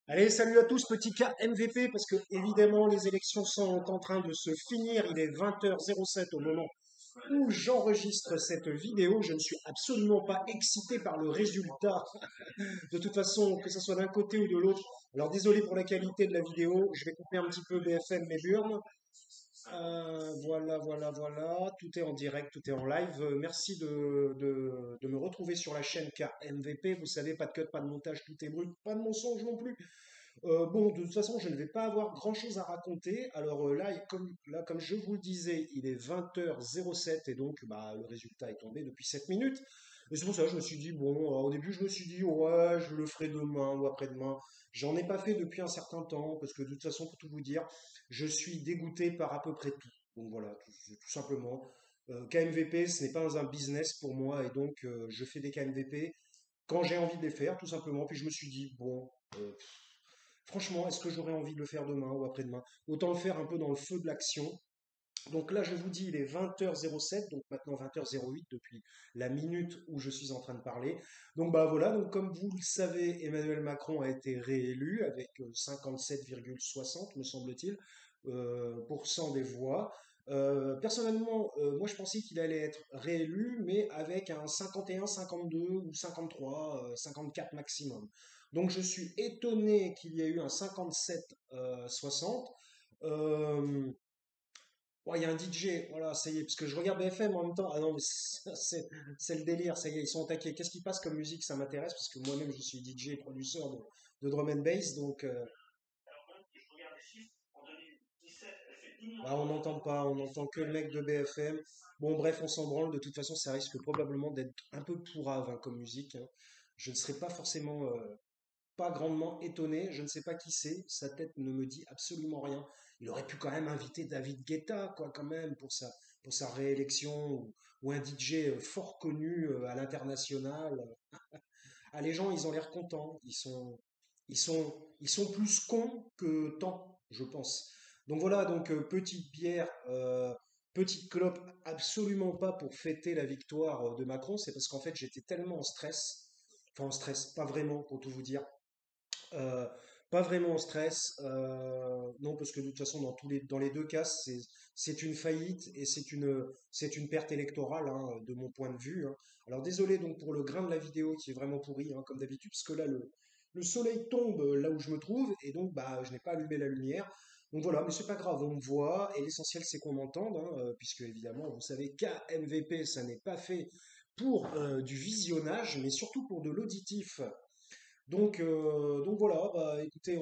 Allez, salut à tous, petit cas MVP, parce que évidemment les élections sont en train de se finir. Il est 20h07 au moment où j'enregistre cette vidéo. Je ne suis absolument pas excité par le résultat, de toute façon, que ce soit d'un côté ou de l'autre. Alors désolé pour la qualité de la vidéo, je vais couper un petit peu BFM mes burnes. Voilà. Tout est en direct, tout est en live. Merci de me retrouver sur la chaîne KMVP. Vous savez, pas de cut, pas de montage, tout est brut, pas de mensonge non plus. Bon, de toute façon, je ne vais pas avoir grand-chose à raconter. Alors comme je vous le disais, il est 20h07 et donc bah, le résultat est tombé depuis 7 minutes. Et c'est pour ça que je me suis dit, bon, au début, je me suis dit, ouais, je le ferai demain ou après-demain. J'en ai pas fait depuis un certain temps parce que de toute façon, pour tout vous dire, je suis dégoûté par à peu près tout. Donc voilà, tout simplement. KMVP, ce n'est pas un business pour moi et donc je fais des KMVP quand j'ai envie de les faire, tout simplement. Puis je me suis dit, bon, franchement, est-ce que j'aurais envie de le faire demain ou après-demain? Autant le faire un peu dans le feu de l'action. Donc là, je vous dis, il est 20h07, donc maintenant 20h08 depuis la minute où je suis en train de parler. Donc bah voilà, donc comme vous le savez, Emmanuel Macron a été réélu avec 57,60, me semble-t-il, pour cent des voix. Personnellement, moi je pensais qu'il allait être réélu, mais avec un 51, 52 ou 53, 54 maximum. Donc je suis étonné qu'il y ait eu un 57, 60. Euh, Ouais, il y a un DJ, voilà, ça y est, parce que je regarde BFM en même temps. Ah non, mais c'est le délire, ça y est, ils sont attaqués. Qu'est-ce qui passe comme musique? Ça m'intéresse, parce que moi-même, je suis DJ et producteur de drum and bass, donc bah, on n'entend pas, on n'entend que le mec de BFM. Bon, bref, on s'en branle, de toute façon, ça risque probablement d'être un peu pourrave hein, comme musique, hein. Je ne serais pas forcément pas grandement étonné, je ne sais pas qui c'est, sa tête ne me dit absolument rien. Il aurait pu quand même inviter David Guetta, quoi, quand même, pour sa réélection, ou un DJ fort connu à l'international. Ah, les gens, ils ont l'air contents, ils sont plus cons que tant, je pense. Donc voilà, donc petite bière, petite clope, absolument pas pour fêter la victoire de Macron, c'est parce qu'en fait j'étais tellement en stress, enfin en stress, pas vraiment pour tout vous dire, euh, pas vraiment en stress, non, parce que de toute façon, dans les deux cas, c'est une faillite et c'est une perte électorale, hein, de mon point de vue, hein. Alors désolé donc pour le grain de la vidéo qui est vraiment pourri, hein, comme d'habitude, parce que là, le soleil tombe là où je me trouve et donc bah, je n'ai pas allumé la lumière. Donc voilà, mais c'est pas grave, on me voit et l'essentiel c'est qu'on m'entende, hein, puisque évidemment, vous savez, KMVP, ça n'est pas fait pour du visionnage, mais surtout pour de l'auditif. Donc voilà, bah écoutez,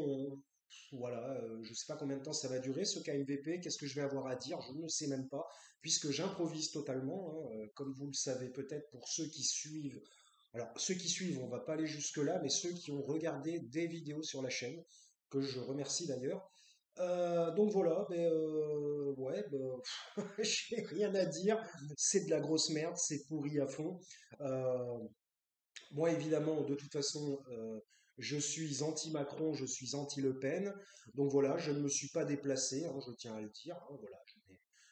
voilà, je sais pas combien de temps ça va durer ce KMVP, qu'est-ce que je vais avoir à dire, je ne sais même pas, puisque j'improvise totalement, hein, comme vous le savez peut-être pour ceux qui suivent. Alors ceux qui suivent, on va pas aller jusque-là, mais ceux qui ont regardé des vidéos sur la chaîne, que je remercie d'ailleurs. Donc voilà, ben ouais, ben, j'ai rien à dire, c'est de la grosse merde, c'est pourri à fond. Euh, Moi, évidemment, de toute façon, je suis anti-Macron, je suis anti-Le Pen. Donc voilà, je ne me suis pas déplacé, hein, je tiens à le dire, hein, voilà,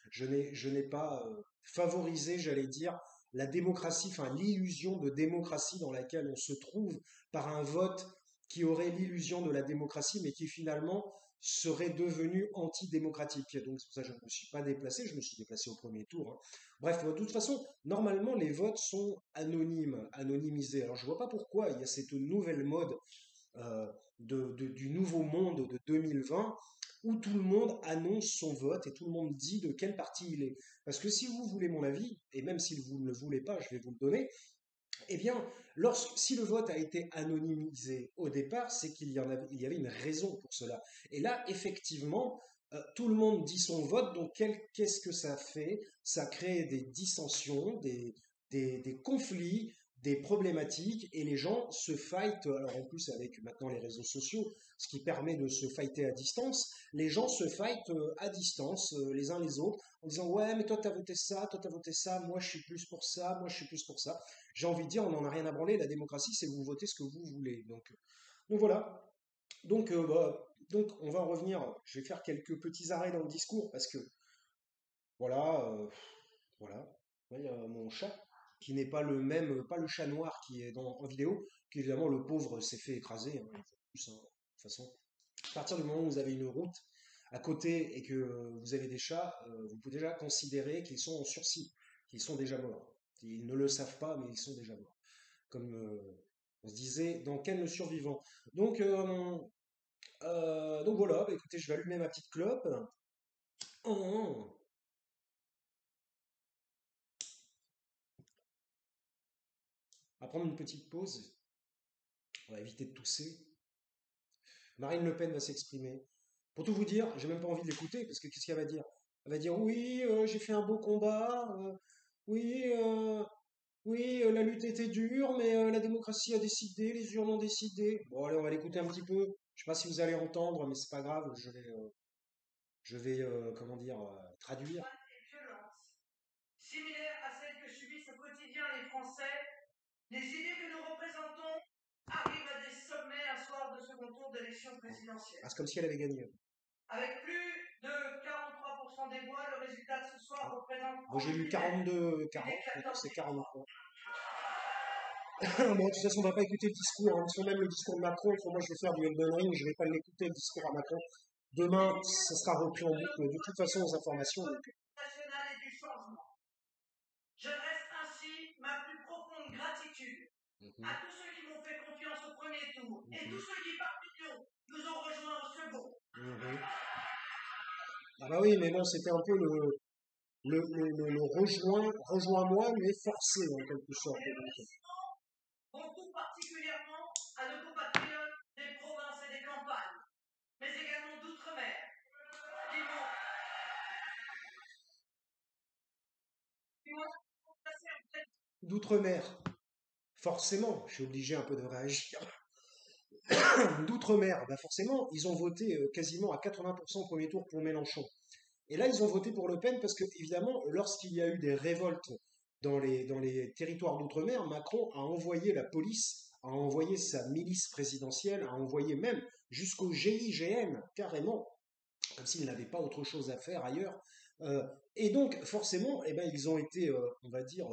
je n'ai pas favorisé, j'allais dire, la démocratie, enfin l'illusion de démocratie dans laquelle on se trouve par un vote qui aurait l'illusion de la démocratie, mais qui finalement serait devenu antidémocratique. Donc c'est pour ça que je ne me suis pas déplacé, je me suis déplacé au premier tour, hein. Bref, de toute façon, normalement, les votes sont anonymes, anonymisés. Alors, je vois pas pourquoi il y a cette nouvelle mode du nouveau monde de 2020 où tout le monde annonce son vote et tout le monde dit de quel parti il est. Parce que si vous voulez mon avis, et même si vous ne le voulez pas, je vais vous le donner, eh bien, si le vote a été anonymisé au départ, c'est il y avait une raison pour cela. Et là, effectivement, tout le monde dit son vote, donc qu'est-ce que ça fait? Ça crée des dissensions, des conflits, des problématiques, et les gens se fightent, alors en plus avec maintenant les réseaux sociaux, ce qui permet de se fighter à distance, les gens se fightent à distance, les uns les autres, en disant ouais mais toi t'as voté ça, toi t'as voté ça, moi je suis plus pour ça, moi je suis plus pour ça. J'ai envie de dire, on n'en a rien à branler. La démocratie, c'est vous votez ce que vous voulez. Donc voilà. Donc on va en revenir. Je vais faire quelques petits arrêts dans le discours parce que voilà, voilà. Ouais, il y a mon chat qui n'est pas le même, pas le chat noir qui est en vidéo, qui évidemment le pauvre s'est fait écraser, hein, une fois de plus, hein. toute façon. À partir du moment où vous avez une route à côté et que vous avez des chats, vous pouvez déjà considérer qu'ils sont en sursis, qu'ils sont déjà morts. Ils ne le savent pas, mais ils sont déjà morts. Comme on se disait dans Ken le survivant. Donc voilà, bah, écoutez, je vais allumer ma petite clope. Oh, on va prendre une petite pause. On va éviter de tousser. Marine Le Pen va s'exprimer. Pour tout vous dire, j'ai même pas envie de l'écouter parce que qu'est-ce qu'elle va dire? Elle va dire oui, j'ai fait un beau combat. Oui, oui, la lutte était dure, mais la démocratie a décidé, les urnes ont décidé. Bon, allez, on va l'écouter un petit peu. Je sais pas si vous allez entendre, mais c'est pas grave. Je vais comment dire, traduire. Similaire à celle que subissent au quotidien les Français, les idées que nous représentons arrivent à des sommets un soir de second tour d'élection présidentielle. Ah, c'est comme si elle avait gagné. Avec plus de 43% des voix, le résultat de ce soir représente. Moi j'ai lu 42, 40, maintenant c'est 43. Bon, de toute façon, on va pas écouter le discours, hein. Sur même le discours de Macron, moi je vais faire du Elden Ring, je vais pas l'écouter le discours à Macron. Demain, ça sera repris en boucle de toute façon aux informations. National et du changement. J'adresse ainsi ma plus profonde gratitude à tous ceux qui m'ont fait confiance au premier tour et tous ceux qui, par millions, nous ont rejoints au second. Ah bah oui, mais bon, c'était un peu le rejoins-moi, mais forcé en quelque sorte. Et le vont tout particulièrement à nos compatriotes des provinces et des campagnes, mais également d'outre-mer, qui vont passer en tête. D'outre-mer, forcément, je suis obligé un peu de réagir. D'outre-mer, bah forcément, ils ont voté quasiment à 80% au premier tour pour Mélenchon. Et là, ils ont voté pour Le Pen parce que, évidemment, lorsqu'il y a eu des révoltes dans les territoires d'outre-mer, Macron a envoyé la police, a envoyé sa milice présidentielle, a envoyé même jusqu'au GIGN, carrément, comme s'il n'avait pas autre chose à faire ailleurs. Euh, et donc, forcément, eh ben, ils ont été, on va dire,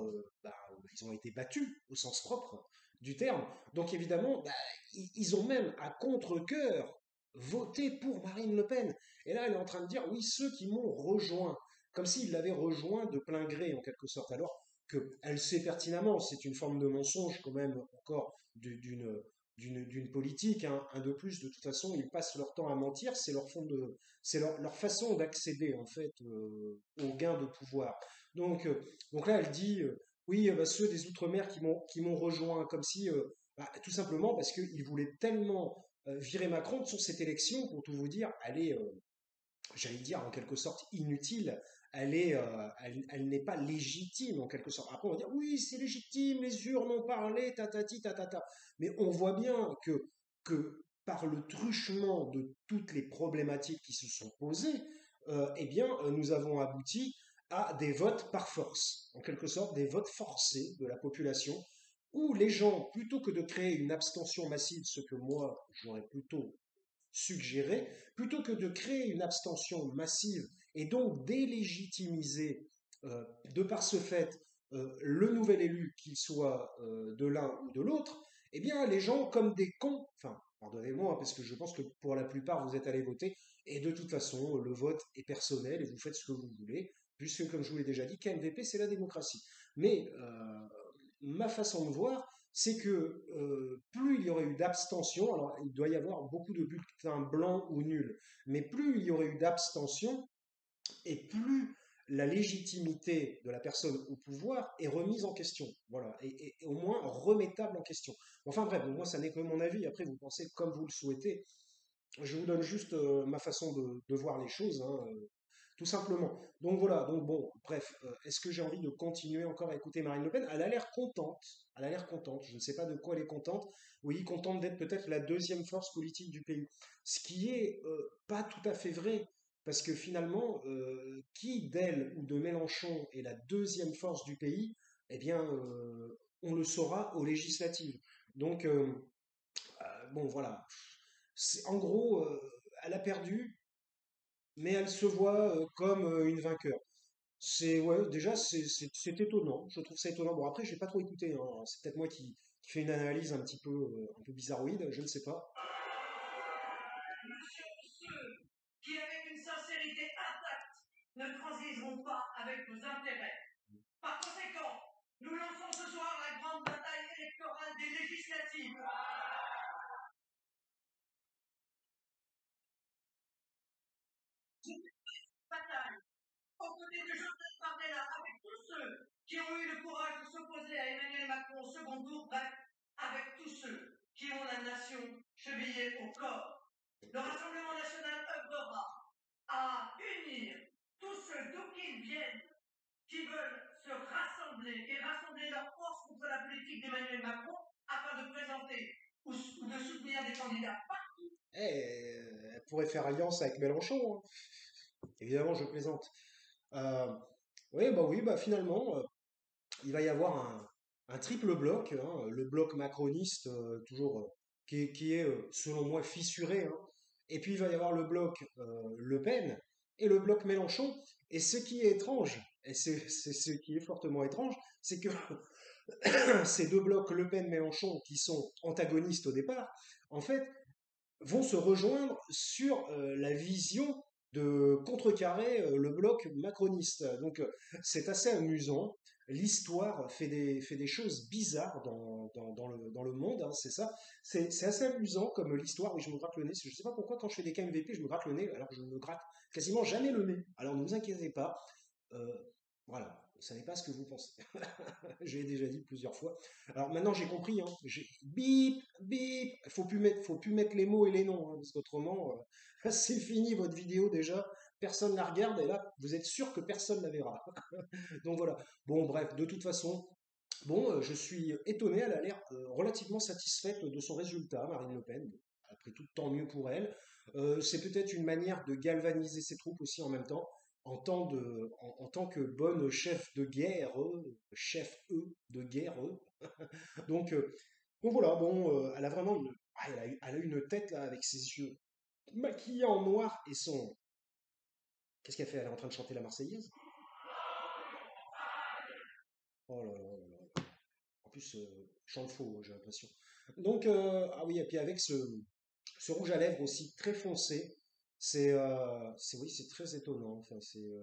ils ont été battus au sens propre du terme. Donc, évidemment, bah, ils ont même, à contre-cœur, voté pour Marine Le Pen. Et là, elle est en train de dire, oui, ceux qui m'ont rejoint, comme s'ils l'avaient rejoint de plein gré, en quelque sorte, alors qu'elle sait pertinemment, c'est une forme de mensonge, quand même, encore d'une politique, hein. Un de plus, de toute façon, ils passent leur temps à mentir, c'est leur façon d'accéder en fait au gain de pouvoir. Donc là, elle dit oui, bah, ceux des Outre-mer qui m'ont rejoint, comme si bah, tout simplement parce qu'ils voulaient tellement virer Macron sur cette élection, pour tout vous dire, elle est, j'allais dire en quelque sorte inutile. Elle n'est pas légitime en quelque sorte. Après, on va dire oui, c'est légitime, les urnes ont parlé, tatati, tatata. Mais on voit bien que par le truchement de toutes les problématiques qui se sont posées, eh bien, nous avons abouti à des votes par force, en quelque sorte des votes forcés de la population, où les gens, plutôt que de créer une abstention massive, ce que moi j'aurais plutôt suggéré, plutôt que de créer une abstention massive et donc délégitimiser de par ce fait le nouvel élu, qu'il soit de l'un ou de l'autre, eh bien les gens comme des cons, enfin pardonnez-moi parce que je pense que pour la plupart vous êtes allés voter et de toute façon le vote est personnel et vous faites ce que vous voulez, puisque comme je vous l'ai déjà dit, KMVP c'est la démocratie. Mais ma façon de voir, c'est que plus il y aurait eu d'abstention, alors il doit y avoir beaucoup de bulletins blancs ou nuls, mais plus il y aurait eu d'abstention, et plus la légitimité de la personne au pouvoir est remise en question. Voilà, et au moins remettable en question. Enfin bref, moi ça n'est que mon avis, après vous pensez comme vous le souhaitez. Je vous donne juste ma façon de voir les choses, hein, tout simplement. Donc voilà, donc bon, bref, est-ce que j'ai envie de continuer encore à écouter Marine Le Pen? Elle a l'air contente, elle a l'air contente, je ne sais pas de quoi elle est contente. Oui, contente d'être peut-être la deuxième force politique du pays. Ce qui est pas tout à fait vrai, parce que finalement, qui d'elle ou de Mélenchon est la deuxième force du pays, eh bien, on le saura aux législatives. Donc, bon, voilà. En gros, elle a perdu, mais elle se voit comme une vainqueur. C'est ouais, déjà c'est étonnant. Je trouve ça étonnant. Bon après j'ai pas trop écouté, hein. C'est peut-être moi qui fais une analyse un peu bizarroïde, je ne sais pas. Ceux qui, avec une sincérité intacte, ne transigeront pas avec nos intérêts. Par conséquent, nous lançons ce soir la grande bataille électorale des législatives. Bataille aux côtés de Joseph Bardella, avec tous ceux qui ont eu le courage de s'opposer à Emmanuel Macron au second tour, bref, avec tous ceux qui ont la nation chevillée au corps. Le Rassemblement national œuvrera à unir tous ceux d'où qu'ils viennent qui veulent se rassembler et rassembler leurs forces contre la politique d'Emmanuel Macron afin de présenter ou de soutenir des candidats. Elle pourrait faire alliance avec Mélenchon, hein. Évidemment, je plaisante. Euh, oui, bah finalement, il va y avoir un triple bloc, hein, le bloc macroniste, toujours, qui est, selon moi, fissuré, hein. Et puis il va y avoir le bloc Le Pen et le bloc Mélenchon. Et ce qui est étrange, et c'est ce qui est fortement étrange, c'est que ces deux blocs, Le Pen-Mélenchon, qui sont antagonistes au départ, en fait, vont se rejoindre sur la vision de contrecarrer le bloc macroniste. Donc c'est assez amusant. L'histoire fait des choses bizarres dans le monde, hein, c'est ça. C'est assez amusant comme l'histoire, oui, je me gratte le nez. Je ne sais pas pourquoi quand je fais des KMVP, je me gratte le nez, alors je ne me gratte quasiment jamais le nez. Alors ne vous inquiétez pas, euh, voilà, vous ne savez pas ce que vous pensez. J'ai déjà dit plusieurs fois. Alors maintenant j'ai compris, hein. Bip, bip. Faut plus mettre les mots et les noms, hein, parce qu'autrement, c'est fini votre vidéo déjà. Personne la regarde et là, vous êtes sûr que personne la verra. Donc voilà. Bon, bref, de toute façon, bon, je suis étonné. Elle a l'air relativement satisfaite de son résultat, Marine Le Pen. Après tout, tant mieux pour elle. C'est peut-être une manière de galvaniser ses troupes aussi en même temps, en tant que bonne chef de guerre, de guerre. Donc, donc voilà, bon, elle a vraiment elle a une tête là avec ses yeux maquillés en noir et son. Qu'est-ce qu'elle fait? Elle est en train de chanter la Marseillaise? Oh là là là là. En plus, chante faux, j'ai l'impression. Donc, ah oui, et puis avec ce rouge à lèvres aussi très foncé, oui, c'est très étonnant. Enfin, ouais,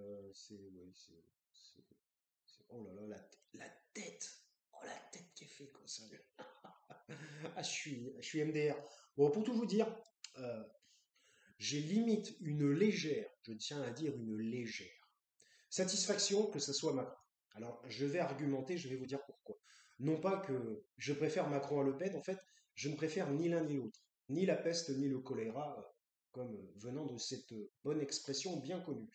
oh là là, la tête, oh la tête qui est faite comme ça. Ah, je suis MDR. Bon, pour tout vous dire, euh, j'ai limite une légère, je tiens à dire une légère, satisfaction que ce soit Macron. Alors, je vais argumenter, je vais vous dire pourquoi. Non pas que je préfère Macron à Le Pen, en fait, je ne préfère ni l'un ni l'autre, ni la peste ni le choléra, comme venant de cette bonne expression bien connue.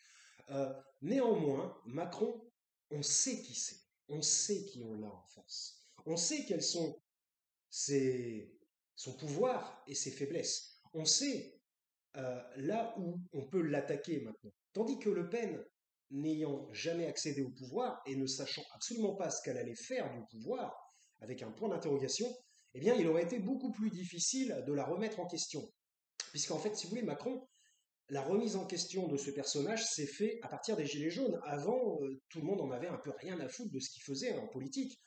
Néanmoins, Macron, on sait qui c'est, on sait qui on a en face, on sait quels sont ses, son pouvoir et ses faiblesses. On sait là où on peut l'attaquer maintenant. Tandis que Le Pen, n'ayant jamais accédé au pouvoir et ne sachant absolument pas ce qu'elle allait faire du pouvoir, avec un point d'interrogation, eh bien, il aurait été beaucoup plus difficile de la remettre en question. Puisqu'en fait, si vous voulez, Macron, la remise en question de ce personnage s'est fait à partir des Gilets jaunes. Avant, tout le monde en avait un peu rien à foutre de ce qu'il faisait en politique.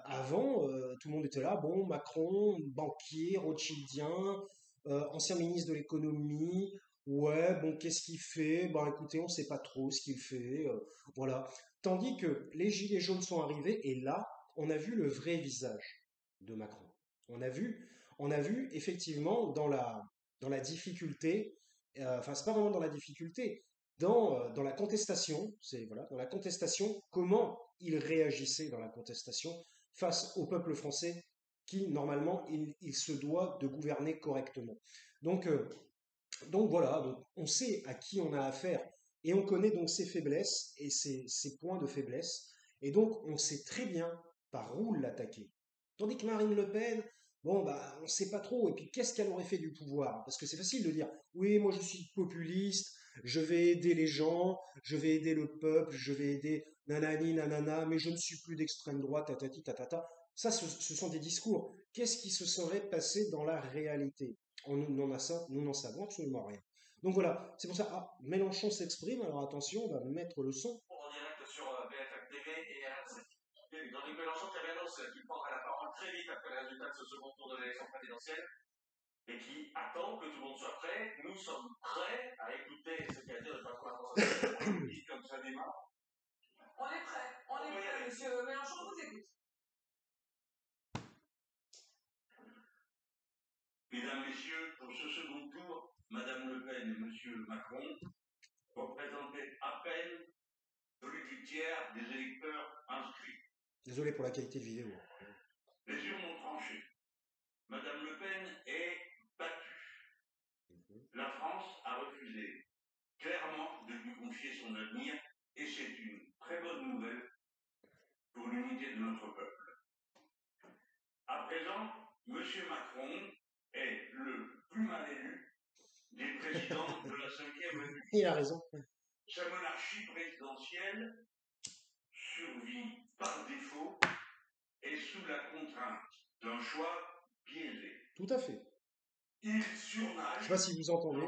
Avant, tout le monde était là, bon, Macron, banquier, Rothschildien, ancien ministre de l'économie, ouais, bon, qu'est-ce qu'il fait? Ben écoutez, on ne sait pas trop ce qu'il fait, voilà. Tandis que les Gilets jaunes sont arrivés, et là, on a vu le vrai visage de Macron. On a vu, on a vu effectivement dans la difficulté, enfin, c'est pas vraiment dans la difficulté, dans la contestation, c'est voilà, dans la contestation, comment il réagissait dans la contestation face au peuple français qui, normalement, il se doit de gouverner correctement. Donc, donc voilà, donc on sait à qui on a affaire et on connaît donc ses faiblesses et ses points de faiblesse. Et donc on sait très bien par où l'attaquer. Tandis que Marine Le Pen, bon bah on sait pas trop. Et puis qu'est-ce qu'elle aurait fait du pouvoir? Parce que c'est facile de dire, oui, moi je suis populiste, je vais aider les gens, je vais aider le peuple, je vais aider nanani nanana, mais je ne suis plus d'extrême droite, tatati tatata. Ça, ce sont des discours. Qu'est-ce qui se serait passé dans la réalité? Nous n'en savons absolument rien. Donc voilà, c'est pour ça, ah, Mélenchon s'exprime, alors attention, on va mettre le son. En direct sur BFM TV et RMC. Jean-Luc Mélenchon qui annonce qu'il prendra la parole très vite après le résultat de ce second tour de l'élection présidentielle. et qui attend que tout le monde soit prêt. Nous sommes prêts à écouter ce qu'a dit le patron de la France politique comme ça démarre. On est prêt, monsieur Mélenchon, vous écoute. Mesdames, Messieurs, pour ce second tour, Madame Le Pen et Monsieur Macron représentaient à peine plus du tiers des électeurs inscrits. Désolé pour la qualité de vidéo. Les urnes ont tranché. Madame Le Pen est battue. La France a refusé clairement de lui confier son avenir et c'est une très bonne nouvelle pour l'unité de notre peuple. À présent, Monsieur Macron est le plus mal élu des présidents de la Ve République. Il a raison. Sa monarchie présidentielle survit par défaut et sous la contrainte d'un choix biaisé. Tout à fait. Il Je surnage. ne sais pas si vous entendez.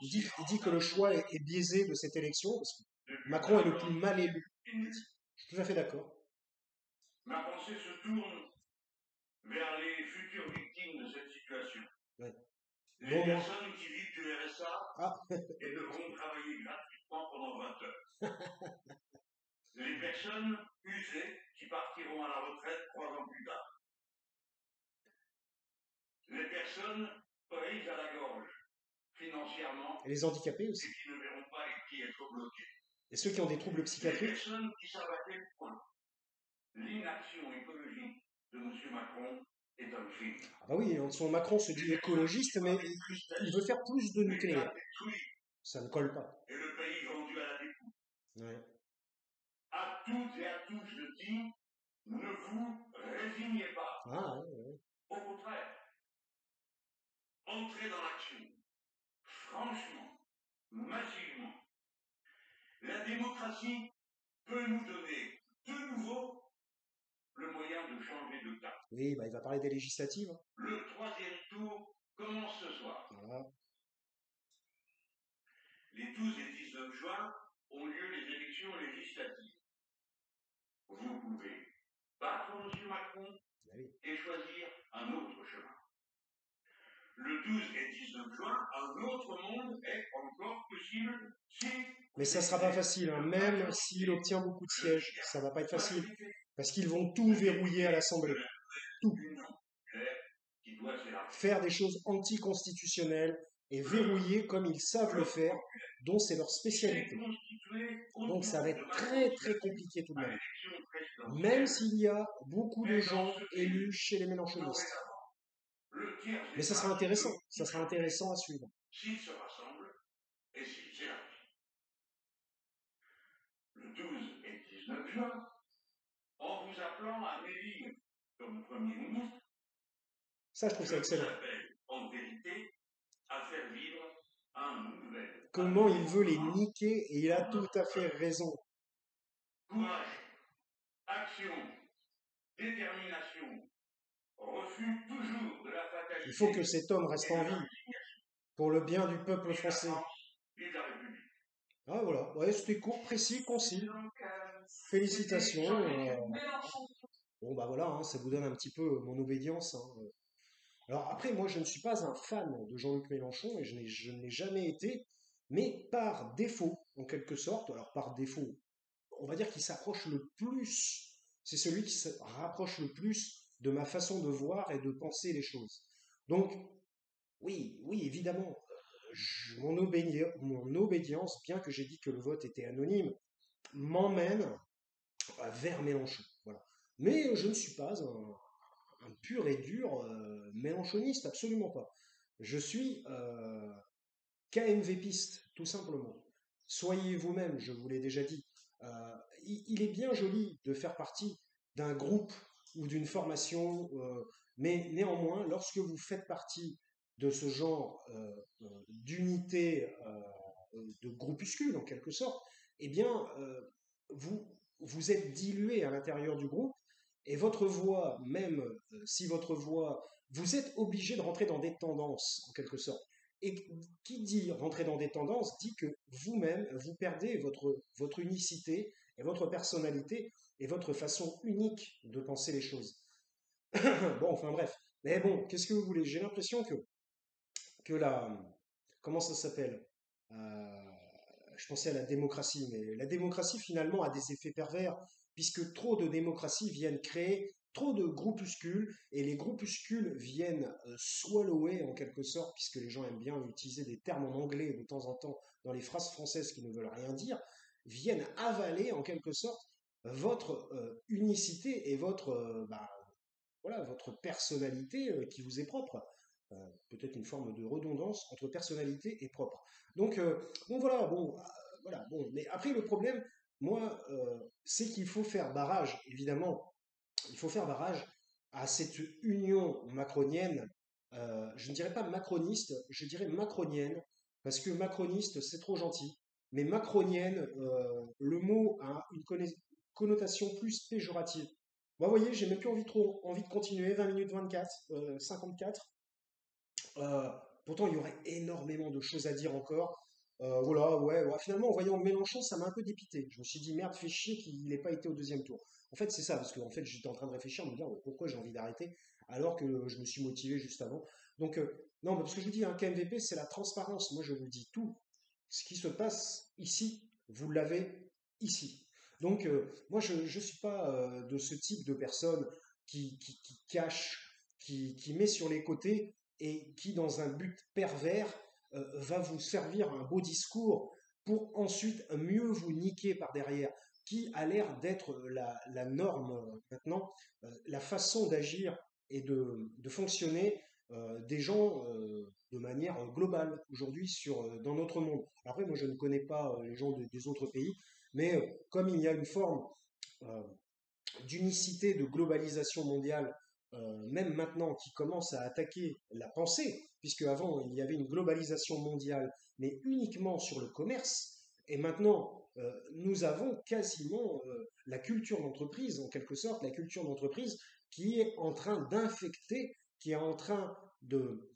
Il dit que le choix est biaisé de cette élection parce que Macron est le plus mal élu. Je suis tout à fait d'accord. Ma pensée se tourne vers les futures victimes de cette situation. Ouais. Les personnes qui vivent du RSA et devront travailler gratuitement pendant 20 heures. Les personnes usées qui partiront à la retraite 3 ans plus tard. Les personnes prises à la gorge financièrement Et les handicapés aussi. et qui ne verront pas les prix être bloqués. Et ceux qui ont des troubles Les psychiatriques. personnes qui savent à quel point l'inaction écologique de M. Macron est un crime. Ah bah oui, son Macron se dit écologiste, mais il veut faire plus de nucléaire. Ça ne colle pas. Et le pays vendu à la découpe. Ouais. À toutes et à tous, je dis, ne vous résignez pas. Ah, ouais. Au contraire, entrez dans l'action. Franchement, massivement. La démocratie peut nous donner de nouveau le moyen de changer de cap. Oui, bah il va parler des législatives. Le troisième tour commence ce soir. Voilà. Les 12 et 19 juin ont lieu les élections législatives. Vous pouvez battre M. Macron et choisir un autre chemin. Le 12 et 19 juin, un autre monde est encore possible si... Mais ça ne sera pas facile, hein. Même s'il obtient beaucoup de sièges, ça ne va pas être facile. Parce qu'ils vont tout verrouiller à l'Assemblée. Tout. Faire des choses anticonstitutionnelles et verrouiller comme ils savent le faire, dont c'est leur spécialité. Donc ça va être très très compliqué tout de même. Même s'il y a beaucoup de gens élus chez les mélenchonistes. Mais ça sera intéressant à suivre. S'ils se rassemblent et s'ils s'élargissent. Le 12 et 19 juin, en vous appelant à m'élire comme Premier ministre, ça je trouve ça excellent. Je vous appelle en vérité à faire vivre un nouvel... Comment il veut les niquer et il a tout à fait raison. Courage, action, détermination, refus toujours de la fatalité. Il faut que cet homme reste en vie pour le bien du peuple français. Vive la République. Ah voilà, ouais, c'était court, précis, concis. Félicitations. Bon bah voilà, hein, ça vous donne un petit peu mon obédience. Hein. Alors après, moi je ne suis pas un fan de Jean-Luc Mélenchon et je n'ai jamais été, mais par défaut, en quelque sorte, alors par défaut, on va dire qu'il s'approche le plus, c'est celui qui se rapproche le plus de ma façon de voir et de penser les choses. Donc, oui, évidemment, mon obédience, bien que j'ai dit que le vote était anonyme, m'emmène vers Mélenchon. Voilà. Mais je ne suis pas un pur et dur mélenchoniste, absolument pas. Je suis KMVPiste, tout simplement. Soyez vous-même, je vous l'ai déjà dit. Il est bien joli de faire partie d'un groupe ou d'une formation, mais néanmoins, lorsque vous faites partie de ce genre d'unité, de groupuscule en quelque sorte, eh bien, vous êtes dilué à l'intérieur du groupe et votre voix, même si votre voix, vous êtes obligé de rentrer dans des tendances en quelque sorte. Et qui dit rentrer dans des tendances dit que vous-même, vous perdez votre unicité et votre personnalité et votre façon unique de penser les choses. Bon, enfin bref. Mais bon, qu'est-ce que vous voulez? J'ai l'impression que que la, comment ça s'appelle? Euh, je pensais à la démocratie, mais la démocratie finalement a des effets pervers, puisque trop de démocratie viennent créer trop de groupuscules, et les groupuscules viennent swallower en quelque sorte, puisque les gens aiment bien utiliser des termes en anglais de temps en temps dans les phrases françaises qui ne veulent rien dire, viennent avaler en quelque sorte votre unicité et votre, voilà, votre personnalité qui vous est propre. Peut-être une forme de redondance entre personnalité et propre. Donc voilà, voilà, bon. Mais après le problème, moi, c'est qu'il faut faire barrage, évidemment, il faut faire barrage à cette union macronienne. Je ne dirais pas macroniste, je dirais macronienne, parce que macroniste, c'est trop gentil. Mais macronienne, le mot a une connotation plus péjorative. Moi, vous voyez, j'ai même plus envie de continuer, 20 minutes 24, 54. Euh, Pourtant, il y aurait énormément de choses à dire encore. Voilà, ouais, ouais. Finalement, en voyant Mélenchon, ça m'a un peu dépité. Je me suis dit, merde, fait chier qu'il n'ait pas été au deuxième tour. En fait, c'est ça, parce que en fait, j'étais en train de réfléchir, me dire pourquoi j'ai envie d'arrêter, alors que je me suis motivé juste avant. Non, parce que je vous dis, un KMVP, c'est la transparence. Moi, je vous dis tout. Ce qui se passe ici, vous l'avez ici. Moi, je ne suis pas de ce type de personne qui cache, qui met sur les côtés et qui, dans un but pervers, va vous servir un beau discours pour ensuite mieux vous niquer par derrière, qui a l'air d'être la norme maintenant, la façon d'agir et de fonctionner des gens de manière globale aujourd'hui dans notre monde. Après, moi, je ne connais pas les gens des autres pays, mais comme il y a une forme euh, d'unicité, de globalisation mondiale, même maintenant, qui commence à attaquer la pensée, puisque avant il y avait une globalisation mondiale, mais uniquement sur le commerce, et maintenant nous avons quasiment la culture d'entreprise, en quelque sorte, la culture d'entreprise qui est en train d'infecter, qui est en train de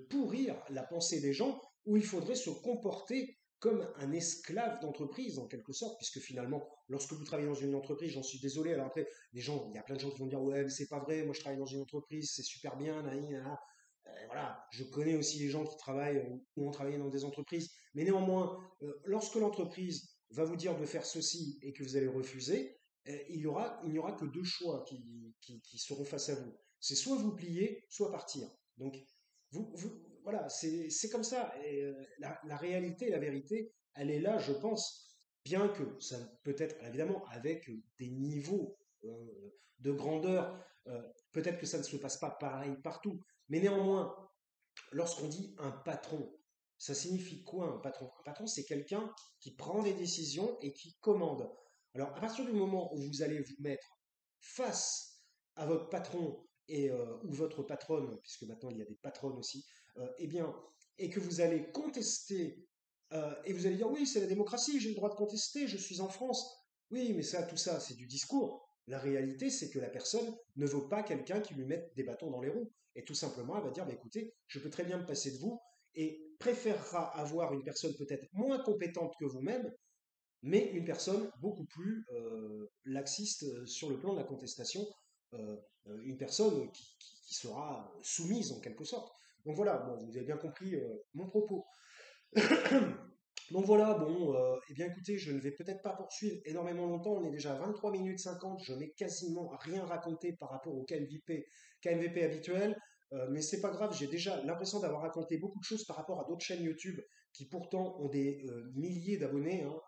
pourrir la pensée des gens, où il faudrait se comporter comme un esclave d'entreprise en quelque sorte, puisque finalement, lorsque vous travaillez dans une entreprise, j'en suis désolé, alors après, il y a plein de gens qui vont dire ouais, mais c'est pas vrai, moi je travaille dans une entreprise, c'est super bien, voilà, je connais aussi les gens qui travaillent ou ont travaillé dans des entreprises, mais néanmoins, lorsque l'entreprise va vous dire de faire ceci et que vous allez refuser, il n'y aura que deux choix qui seront face à vous. C'est soit vous plier, soit partir. Donc, voilà, c'est comme ça. Et la réalité, la vérité, elle est là, je pense, bien que ça peut être évidemment avec des niveaux de grandeur, peut-être que ça ne se passe pas pareil partout, mais néanmoins, lorsqu'on dit un patron, ça signifie quoi un patron? Un patron, c'est quelqu'un qui prend des décisions et qui commande. Alors, à partir du moment où vous allez vous mettre face à votre patron ou votre patronne, puisque maintenant il y a des patronnes aussi, eh bien, et que vous allez contester, et vous allez dire oui, c'est la démocratie, j'ai le droit de contester, je suis en France. Oui, mais ça, tout ça, c'est du discours. La réalité, c'est que la personne ne vaut pas quelqu'un qui lui mette des bâtons dans les roues. Et tout simplement, elle va dire, bah, écoutez, je peux très bien me passer de vous et préférera avoir une personne peut-être moins compétente que vous-même, mais une personne beaucoup plus laxiste sur le plan de la contestation, une personne qui sera soumise en quelque sorte. Donc voilà, bon, vous avez bien compris mon propos. Donc voilà, bon, eh bien écoutez, je ne vais peut-être pas poursuivre énormément longtemps, on est déjà à 23 minutes 50, je n'ai quasiment rien raconté par rapport au KMVP habituel, mais c'est pas grave, j'ai déjà l'impression d'avoir raconté beaucoup de choses par rapport à d'autres chaînes YouTube qui pourtant ont des milliers d'abonnés, hein,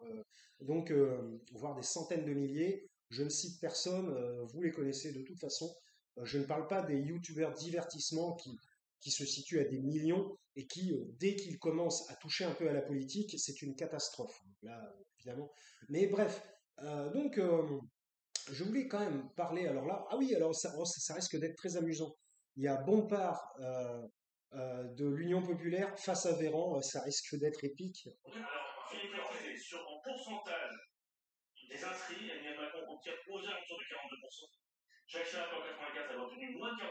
voire des centaines de milliers. Je ne cite personne, vous les connaissez de toute façon. Je ne parle pas des YouTubeurs divertissement qui se situent à des millions et qui, dès qu'ils commencent à toucher un peu à la politique, c'est une catastrophe. Là, évidemment. Mais bref, je voulais quand même parler, alors là, ah oui, alors ça risque d'être très amusant. Il y a Bompard de l'Union populaire face à Véran, ça risque d'être épique. Alors, Philippe, en fait, en pourcentage des inscrits, Emmanuel Macron obtient aux alentours de 42%. Jacques Chirac en 84 avait obtenu moins de 40%,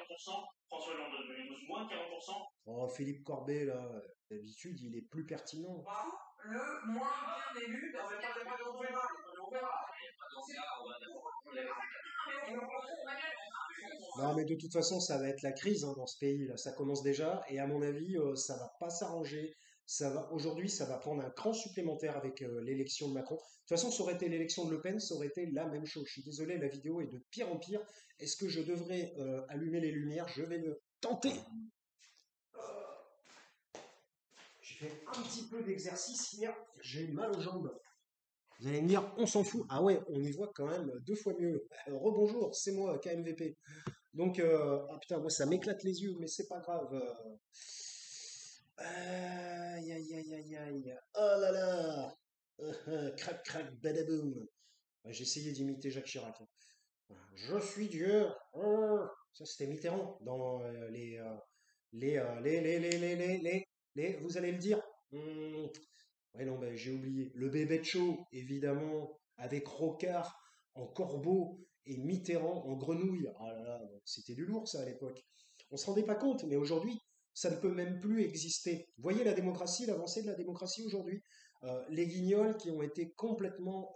François Hollande en 2012 moins de 40%. Oh, Philippe Corbet, là, d'habitude, il est plus pertinent. Le moins bien élu, parce qu'il y a on verra. Non, mais de toute façon, ça va être la crise hein, dans ce pays, là. Ça commence déjà, et à mon avis, ça va pas s'arranger. Aujourd'hui, ça va prendre un cran supplémentaire avec l'élection de Macron. De toute façon, ça aurait été l'élection de Le Pen, ça aurait été la même chose. Je suis désolé, la vidéo est de pire en pire. Est-ce que je devrais allumer les lumières? Je vais le tenter. J'ai fait un petit peu d'exercice hier, j'ai mal aux jambes. Vous allez me dire, on s'en fout. Ah ouais, on y voit quand même deux fois mieux. Rebonjour, c'est moi, KMVP. Donc, ah putain, moi ça m'éclate les yeux, mais c'est pas grave. Aïe, aïe, aïe, aïe, aïe. Oh là là. Crac, crac, badaboum. Ouais, j'ai essayé d'imiter Jacques Chirac. Je suis Dieu. Ça, c'était Mitterrand dans vous allez le dire. Ouais, non, ben, j'ai oublié. Le bébé de show, évidemment, avec Rocard en corbeau et Mitterrand en grenouille. Ah là là, c'était du lourd ça à l'époque. On se rendait pas compte, mais aujourd'hui, ça ne peut même plus exister. Vous voyez la démocratie, l'avancée de la démocratie aujourd'hui. Les guignols qui ont été complètement,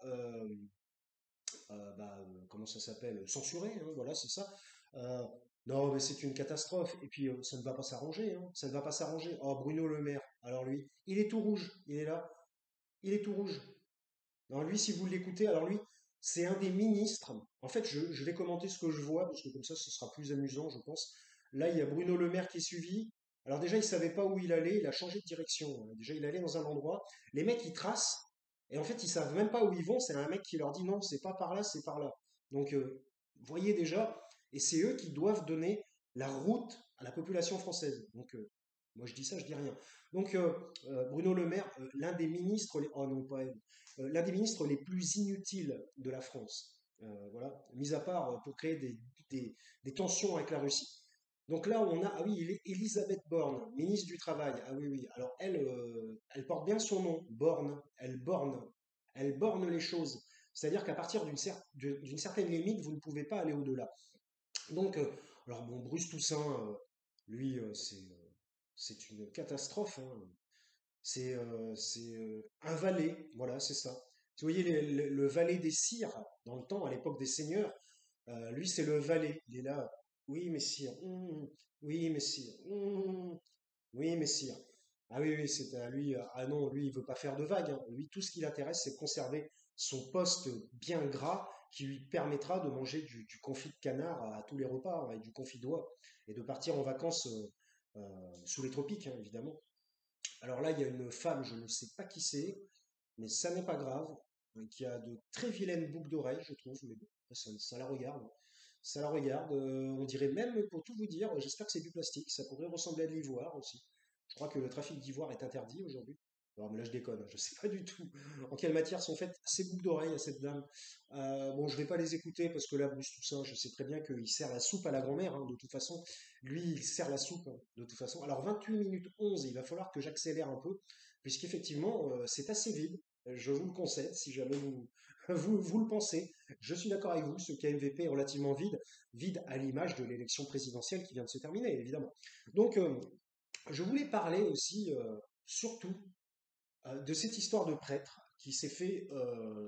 comment ça s'appelle, censurés, hein, voilà, c'est ça. Euh, non, mais c'est une catastrophe. Et puis, ça ne va pas s'arranger, hein, ça ne va pas s'arranger. Oh, Bruno Le Maire, alors lui, il est tout rouge, il est là. Il est tout rouge. Non, lui, si vous l'écoutez, alors lui, c'est un des ministres. En fait, je vais commenter ce que je vois, parce que comme ça, ce sera plus amusant, je pense. Là, il y a Bruno Le Maire qui est suivi. Alors déjà, il savait pas où il allait, il a changé de direction. Déjà, il allait dans un endroit. Les mecs, ils tracent, et en fait, ils savent même pas où ils vont. C'est un mec qui leur dit non, c'est pas par là, c'est par là. Donc, vous voyez déjà, et c'est eux qui doivent donner la route à la population française. Donc, moi, je dis ça, je dis rien. Donc, Bruno Le Maire, l'un des ministres, oh non, pas l'un des ministres les plus inutiles de la France. Voilà, mis à part pour créer des tensions avec la Russie. Donc là, on a, ah oui, Elisabeth Borne, ministre du Travail. Ah oui, oui. Alors elle, elle porte bien son nom, Borne. Elle borne les choses. C'est-à-dire qu'à partir d'une certaine limite, vous ne pouvez pas aller au-delà. Donc, alors bon, Bruce Toussaint, lui, c'est une catastrophe, hein. C'est un valet, voilà, c'est ça. Vous voyez le valet des sires, dans le temps, à l'époque des seigneurs, lui c'est le valet, il est là, oui messire, oui messire, oui messire. Ah oui, oui, c'est à lui, ah non, lui il veut pas faire de vagues, hein. Lui tout ce qui l'intéresse c'est de conserver son poste bien gras qui lui permettra de manger du confit de canard à tous les repas, hein, et du confit d'oie, et de partir en vacances sous les tropiques, hein, évidemment. Alors là, il y a une femme, je ne sais pas qui c'est, mais ça n'est pas grave, qui a de très vilaines boucles d'oreilles, je trouve, mais bon, ça la regarde. Ça la regarde, on dirait même, pour tout vous dire, j'espère que c'est du plastique, ça pourrait ressembler à de l'ivoire aussi. Je crois que le trafic d'ivoire est interdit aujourd'hui. Alors, mais là, je déconne, je ne sais pas du tout en quelle matière sont faites ces boucles d'oreilles à cette dame. Bon, je ne vais pas les écouter parce que là, Bruce Toussaint, je sais très bien qu'il sert la soupe à la grand-mère, hein, de toute façon. Lui, il sert la soupe, hein, de toute façon. Alors, 28 minutes 11, il va falloir que j'accélère un peu, puisqu'effectivement, c'est assez vide. Je vous le concède, si jamais vous le pensez. Je suis d'accord avec vous, ce KMVP est relativement vide, vide à l'image de l'élection présidentielle qui vient de se terminer, évidemment. Donc, je voulais parler aussi, surtout, de cette histoire de prêtre qui s'est fait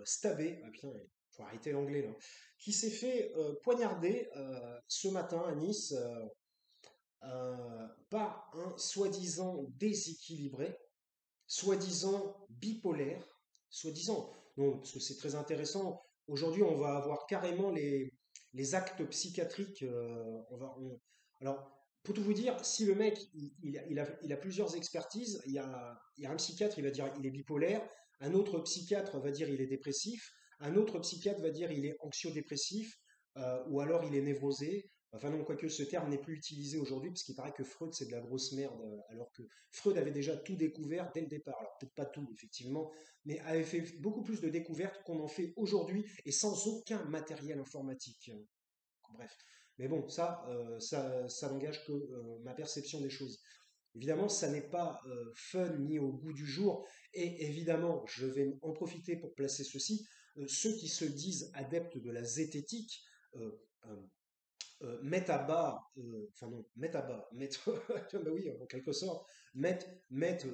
stabber, ah putain, il faut arrêter l'anglais là, qui s'est fait poignarder ce matin à Nice par un soi-disant déséquilibré, soi-disant bipolaire, soi-disant, non, parce que c'est très intéressant. Aujourd'hui, on va avoir carrément les actes psychiatriques. Alors, pour tout vous dire, si le mec, il a plusieurs expertises, il y a un psychiatre, il va dire il est bipolaire, un autre psychiatre va dire il est dépressif, un autre psychiatre va dire il est anxio-dépressif, ou alors il est névrosé. Enfin non, quoique ce terme n'est plus utilisé aujourd'hui, parce qu'il paraît que Freud, c'est de la grosse merde, alors que Freud avait déjà tout découvert dès le départ. Alors peut-être pas tout, effectivement, mais avait fait beaucoup plus de découvertes qu'on en fait aujourd'hui, et sans aucun matériel informatique. Bref. Mais bon, ça n'engage que ma perception des choses. Évidemment, ça n'est pas fun ni au goût du jour, et évidemment, je vais en profiter pour placer ceci. Ceux qui se disent adeptes de la zététique, euh, euh, mettent à bas, enfin non, mettent à bas, mettent, bah oui, en quelque sorte, mettent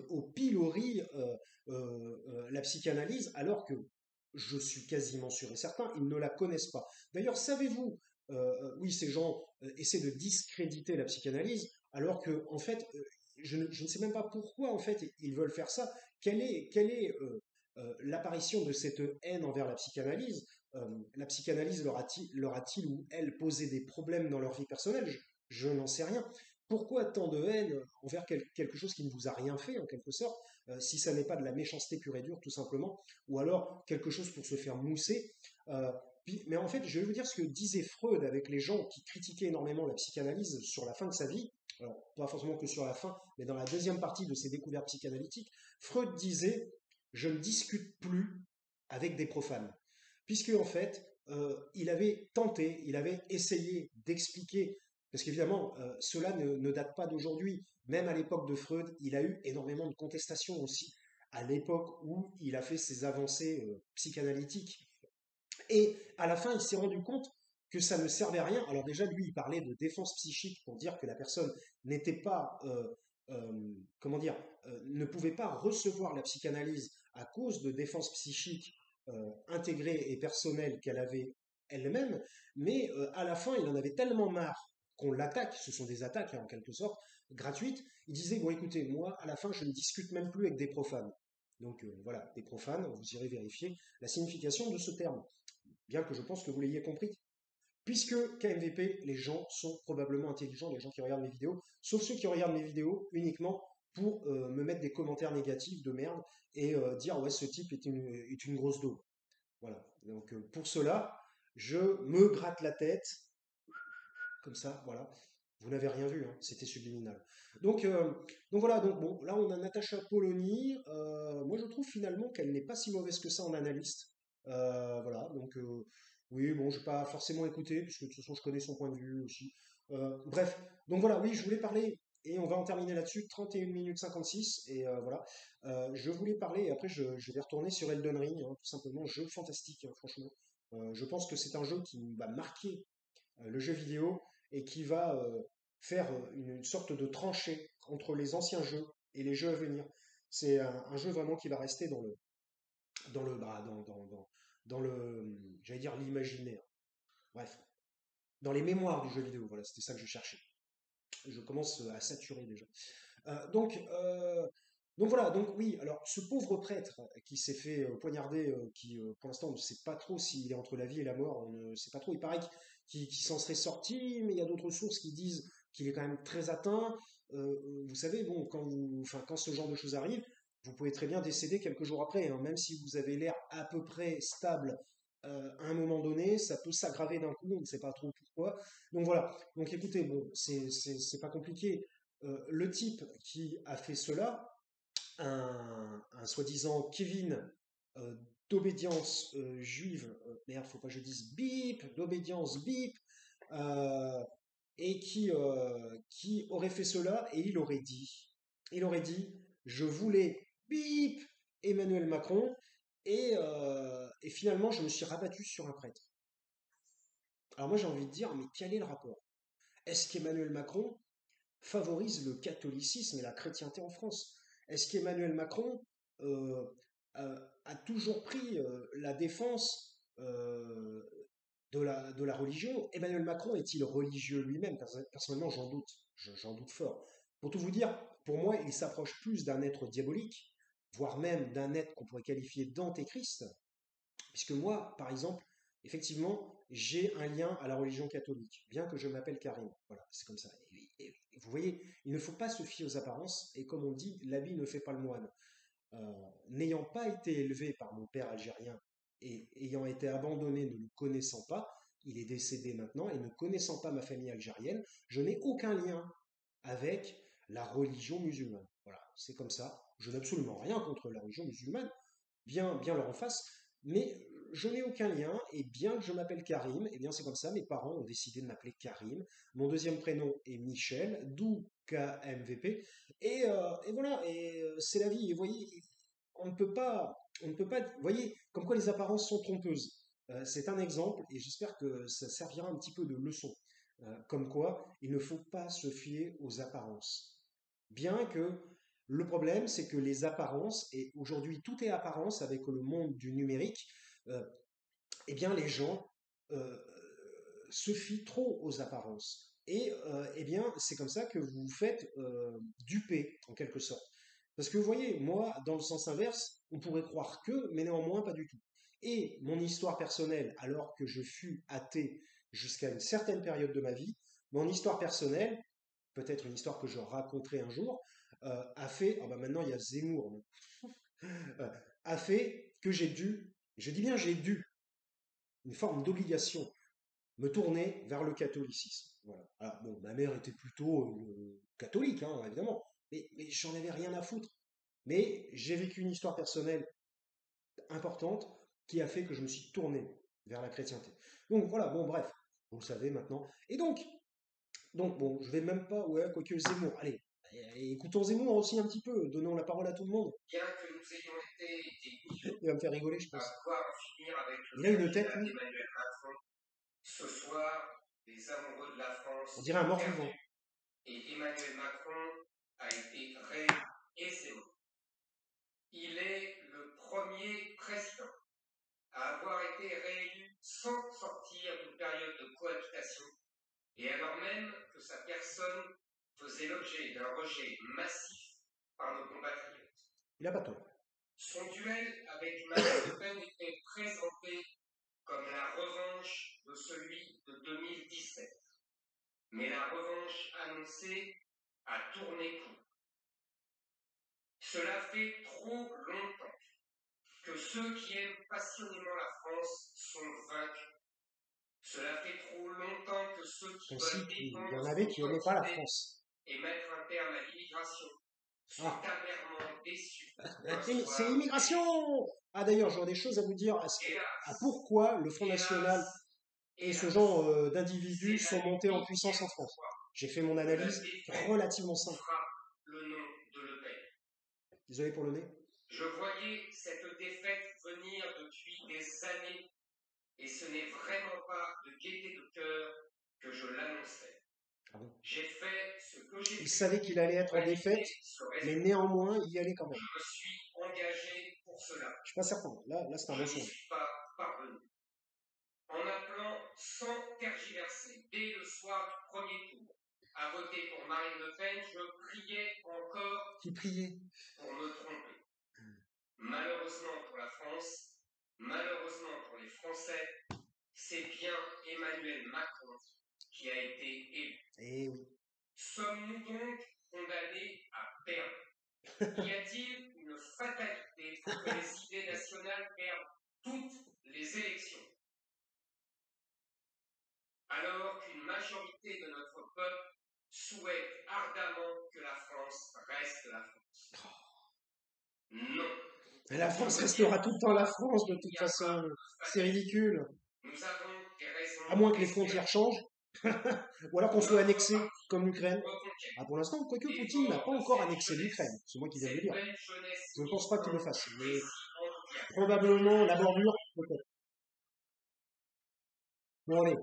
au pilori la psychanalyse, alors que je suis quasiment sûr et certain, ils ne la connaissent pas. D'ailleurs, savez-vous oui, ces gens essaient de discréditer la psychanalyse, alors que, en fait, je ne sais même pas pourquoi, en fait, ils veulent faire ça. Quelle est l'apparition de cette haine envers la psychanalyse? La psychanalyse leur a-t-il ou elle posé des problèmes dans leur vie personnelle? Je n'en sais rien. Pourquoi tant de haine envers quelque chose qui ne vous a rien fait, en quelque sorte, si ça n'est pas de la méchanceté pure et dure, tout simplement, ou alors quelque chose pour se faire mousser? Euh, mais en fait, je vais vous dire ce que disait Freud avec les gens qui critiquaient énormément la psychanalyse sur la fin de sa vie. Alors, pas forcément que sur la fin, mais dans la deuxième partie de ses découvertes psychanalytiques. Freud disait: je ne discute plus avec des profanes. Puisque, en fait, il avait tenté, il avait essayé d'expliquer, parce qu'évidemment, cela ne date pas d'aujourd'hui. Même à l'époque de Freud, il a eu énormément de contestations aussi, à l'époque où il a fait ses avancées psychanalytiques. Et à la fin, il s'est rendu compte que ça ne servait à rien. Alors déjà, lui, il parlait de défense psychique pour dire que la personne n'était pas, comment dire, ne pouvait pas recevoir la psychanalyse à cause de défense psychique intégrée et personnelle qu'elle avait elle-même. Mais à la fin, il en avait tellement marre qu'on l'attaque, ce sont des attaques hein, en quelque sorte, gratuites. Il disait, bon écoutez, moi, à la fin, je ne discute même plus avec des profanes. Donc voilà, des profanes, vous irez vérifier la signification de ce terme, bien que je pense que vous l'ayez compris. Puisque KMVP, les gens sont probablement intelligents, les gens qui regardent mes vidéos, sauf ceux qui regardent mes vidéos uniquement pour me mettre des commentaires négatifs de merde et dire ouais ce type est une grosse daube. Voilà. Donc pour cela, je me gratte la tête comme ça, voilà. Vous n'avez rien vu, hein, c'était subliminal. Donc, euh, donc voilà, donc bon, là on a Natacha Polony. Moi je trouve finalement qu'elle n'est pas si mauvaise que ça en analyste. Voilà, donc oui, bon, je vais pas forcément écouter, puisque de toute façon je connais son point de vue aussi. Bref, donc voilà, oui, je voulais parler, et on va en terminer là-dessus, 31 minutes 56, et voilà. Je voulais parler, et après je vais retourner sur Elden Ring, hein, tout simplement, jeu fantastique, hein, franchement. Je pense que c'est un jeu qui va marquer le jeu vidéo et qui va faire une sorte de tranchée entre les anciens jeux et les jeux à venir. C'est un jeu vraiment qui va rester dans le, bah, dans le, j'allais dire l'imaginaire. Bref, dans les mémoires du jeu vidéo. Voilà, c'était ça que je cherchais. Je commence à saturer déjà. Euh, donc, euh, donc voilà, donc oui, alors ce pauvre prêtre qui s'est fait poignarder, qui pour l'instant on ne sait pas trop s'il est entre la vie et la mort, on ne sait pas trop, il paraît qu'il s'en serait sorti, mais il y a d'autres sources qui disent qu'il est quand même très atteint. Vous savez, bon, enfin, quand ce genre de choses arrive, vous pouvez très bien décéder quelques jours après, hein, même si vous avez l'air à peu près stable à un moment donné, ça peut s'aggraver d'un coup, on ne sait pas trop pourquoi. Donc voilà, donc écoutez, bon, c'est pas compliqué. Le type qui a fait cela, un soi-disant Kevin euh, d'obédience juive, merde, faut pas que je dise bip, d'obédience bip, euh, et qui aurait fait cela, et il aurait dit, je voulais bip Emmanuel Macron, et finalement je me suis rabattu sur un prêtre. Alors moi j'ai envie de dire, mais quel est le rapport? Est-ce qu'Emmanuel Macron favorise le catholicisme et la chrétienté en France? Est-ce qu'Emmanuel Macron euh, a toujours pris la défense de la religion? Emmanuel Macron est-il religieux lui-même? Personnellement, j'en doute. J'en doute fort. Pour tout vous dire, pour moi, il s'approche plus d'un être diabolique, voire même d'un être qu'on pourrait qualifier d'antéchrist, puisque moi, par exemple, effectivement, j'ai un lien à la religion catholique, bien que je m'appelle Karim. Voilà, c'est comme ça. Et vous voyez, il ne faut pas se fier aux apparences, et comme on dit, l'habit ne fait pas le moine. N'ayant pas été élevé par mon père algérien et ayant été abandonné ne le connaissant pas, il est décédé maintenant, et ne connaissant pas ma famille algérienne, je n'ai aucun lien avec la religion musulmane. Voilà, c'est comme ça. Je n'ai absolument rien contre la religion musulmane, bien leur en face, mais je n'ai aucun lien, et bien que je m'appelle Karim, et bien c'est comme ça, mes parents ont décidé de m'appeler Karim. Mon deuxième prénom est Michel, d'où KMVP, et voilà, et c'est la vie. Et vous voyez, on ne peut pas, vous voyez, comme quoi les apparences sont trompeuses. C'est un exemple, et j'espère que ça servira un petit peu de leçon. Comme quoi, il ne faut pas se fier aux apparences. Bien que le problème, c'est que les apparences, et aujourd'hui tout est apparence avec le monde du numérique, euh, eh bien les gens euh, se fie trop aux apparences. Et eh bien, c'est comme ça que vous vous faites duper, en quelque sorte. Parce que vous voyez, moi, dans le sens inverse, on pourrait croire que, mais néanmoins pas du tout. Et mon histoire personnelle, alors que je fus athée jusqu'à une certaine période de ma vie, mon histoire personnelle, peut-être une histoire que je raconterai un jour, a fait, ah bah maintenant il y a Zemmour, euh, a fait que j'ai dû, je dis bien j'ai dû, une forme d'obligation, me tourner vers le catholicisme. Voilà. Alors, bon, ma mère était plutôt catholique, hein, évidemment, mais j'en avais rien à foutre. Mais j'ai vécu une histoire personnelle importante qui a fait que je me suis tourné vers la chrétienté. Donc voilà, bon, bref, vous le savez maintenant. Et donc bon, je vais même pas, ouais, quoique Zemmour, allez, écoutons Zemmour aussi un petit peu, donnons la parole à tout le monde. Bien que nous ayons été des Il va me faire rigoler, je à pense. pouvoir en finir avec le Il a une tête, candidat lui, Emmanuel Macron, ce soir, les amoureux de la on France dirait un ont mort-vivant. perdu et Emmanuel Macron a été réélu aisément. Il est le premier président à avoir été réélu sans sortir d'une période de cohabitation et alors même que sa personne faisait l'objet d'un rejet massif par nos compatriotes. Il a pas tort. Son duel avec Marine Le Pen était présenté comme la revanche de celui de 2017. Mais la revanche annoncée a tourné court. Cela fait trop longtemps que ceux qui aiment passionnément la France sont vaincus. Cela fait trop longtemps que ceux qui Aussi, veulent il y défendre en avait son qui n'aimaient pas la identité France. et mettre un terme à l'immigration sont Ah, amèrement déçus un c'est soir l'immigration! Ah d'ailleurs, j'aurais des choses à vous dire à Hélas, pourquoi le Front National hélas, et ce hélas, genre d'individus c'est sont la montés en puissance en huitième France. fois J'ai fait mon que la analyse défaite relativement simple. frappe le nom de Le Pen. Désolé pour le nez. Je voyais cette défaite venir depuis des années et ce n'est vraiment pas de gaieté de cœur que je l'annonçais. Ah bon. J'ai fait ce que j'ai Il pu savait qu'il allait être pour en défaite, éviter ce mais résultat. néanmoins, il y allait quand même. Je me suis engagé pour cela. Je suis pas certain. Là c'est un Je n'y mensonge. suis pas parvenu. En appelant sans tergiverser dès le soir du premier tour à voter pour Marine Le Pen, je priais encore Qui priait. pour me tromper. Malheureusement pour la France, malheureusement pour les Français, c'est bien Emmanuel Macron qui a été élu. Eh oui. Sommes-nous donc condamnés à perdre? Y a-t-il une fatalité pour que les idées nationales perdent toutes les élections? Alors qu'une majorité de notre peuple souhaite ardemment que la France reste la France. Non. La France restera tout le temps la France de toute façon. C'est ridicule. Nous avons des raisons. À moins que les frontières changent. Ou alors qu'on soit annexé comme l'Ukraine. Reconquête. Ah, pour l'instant, quoique Poutine n'a pas encore annexé l'Ukraine. C'est moi qui viens de le dire. Cette belle jeunesse Je ne pense pas qu'il le fasse. Mais et si enthousiaste. probablement la bordure, peut-être. Bon, allez.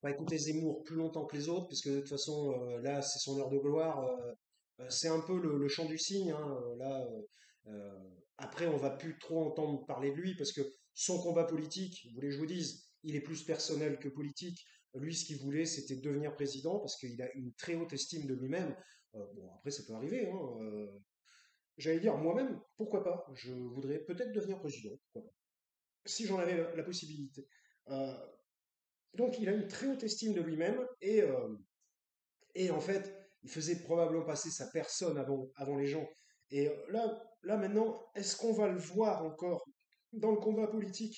On va écouter Zemmour plus longtemps que les autres, puisque de toute façon, là, c'est son heure de gloire. C'est un peu le chant du cygne, hein. Là, après, on va plus trop entendre parler de lui, parce que son combat politique, vous voulez que je vous dise, il est plus personnel que politique. Lui, ce qu'il voulait, c'était devenir président, parce qu'il a une très haute estime de lui-même. Bon, après, ça peut arriver, hein. J'allais dire, moi-même, pourquoi pas? Je voudrais peut-être devenir président, pourquoi pas, si j'en avais la possibilité. Euh, donc, il a une très haute estime de lui-même et en fait, il faisait probablement passer sa personne avant les gens. Et là maintenant, est-ce qu'on va le voir encore dans le combat politique?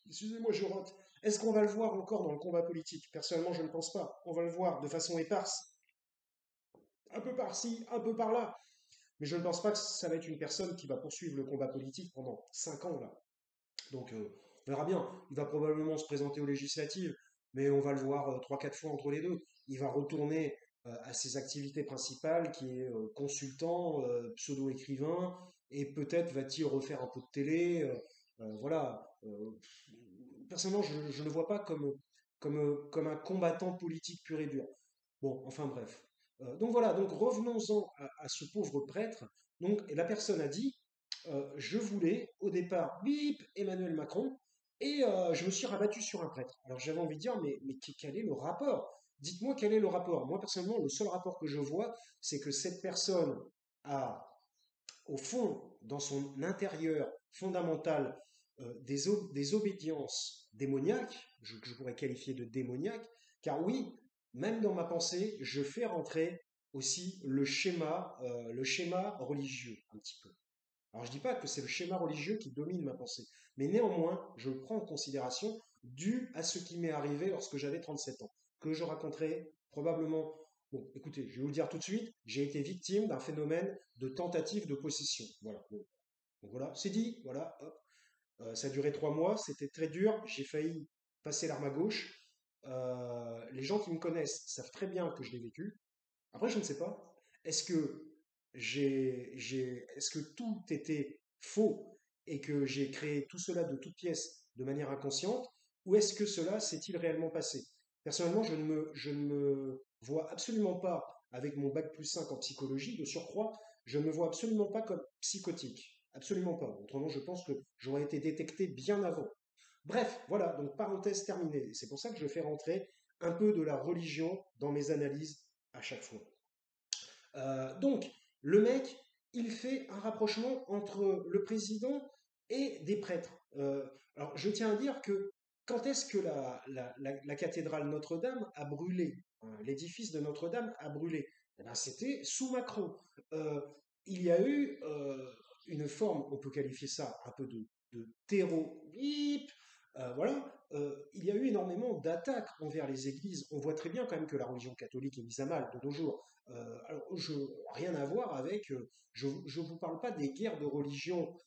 Excusez-moi, je rate. Est-ce qu'on va le voir encore dans le combat politique? Personnellement, je ne pense pas. On va le voir de façon éparse, un peu par-ci, un peu par-là. Mais je ne pense pas que ça va être une personne qui va poursuivre le combat politique pendant 5 ans là. Donc on verra bien. Il va probablement se présenter aux législatives, mais on va le voir 3-4 fois entre les deux. Il va retourner à ses activités principales, qui est consultant, pseudo-écrivain, et peut-être va-t-il refaire un peu de télé. Voilà. Personnellement, je ne le vois pas comme un combattant politique pur et dur. Bon, enfin bref. Donc voilà, donc revenons-en à ce pauvre prêtre. Donc la personne a dit, je voulais au départ, bip, Emmanuel Macron, Et je me suis rabattu sur un prêtre. Alors j'avais envie de dire, mais quel est le rapport? Dites-moi quel est le rapport. Moi personnellement, le seul rapport que je vois, c'est que cette personne a, au fond, dans son intérieur fondamental, des obédiences démoniaques, que je pourrais qualifier de démoniaques, car oui, même dans ma pensée, je fais rentrer aussi le schéma religieux, un petit peu. Alors je dis pas que c'est le schéma religieux qui domine ma pensée, mais néanmoins, je le prends en considération dû à ce qui m'est arrivé lorsque j'avais 37 ans, que je raconterai probablement. Bon, écoutez, je vais vous le dire tout de suite, j'ai été victime d'un phénomène de tentative de possession. Voilà. Bon, donc voilà, c'est dit, voilà, hop. Ça a duré 3 mois, c'était très dur, j'ai failli passer l'arme à gauche. Les gens qui me connaissent savent très bien que je l'ai vécu. Après, je ne sais pas. Est-ce que est-ce que tout était faux et que j'ai créé tout cela de toutes pièces de manière inconsciente, ou est-ce que cela s'est-il réellement passé? Personnellement, je ne me vois absolument pas avec mon bac plus 5 en psychologie. De surcroît, je ne me vois absolument pas comme psychotique. Absolument pas. Autrement, je pense que j'aurais été détecté bien avant. Bref, voilà, donc parenthèse terminée. C'est pour ça que je fais rentrer un peu de la religion dans mes analyses à chaque fois. Donc, le mec, il fait un rapprochement entre le président et des prêtres. Alors, je tiens à dire que quand est-ce que la cathédrale Notre-Dame a brûlé, hein, l'édifice de Notre-Dame a brûlé? Eh ben, c'était sous Macron. Euh, il y a eu une forme, on peut qualifier ça un peu de terrorisme. Voilà, il y a eu énormément d'attaques envers les églises. On voit très bien quand même que la religion catholique est mise à mal de nos jours. Rien à voir avec. Je ne vous parle pas des guerres de religion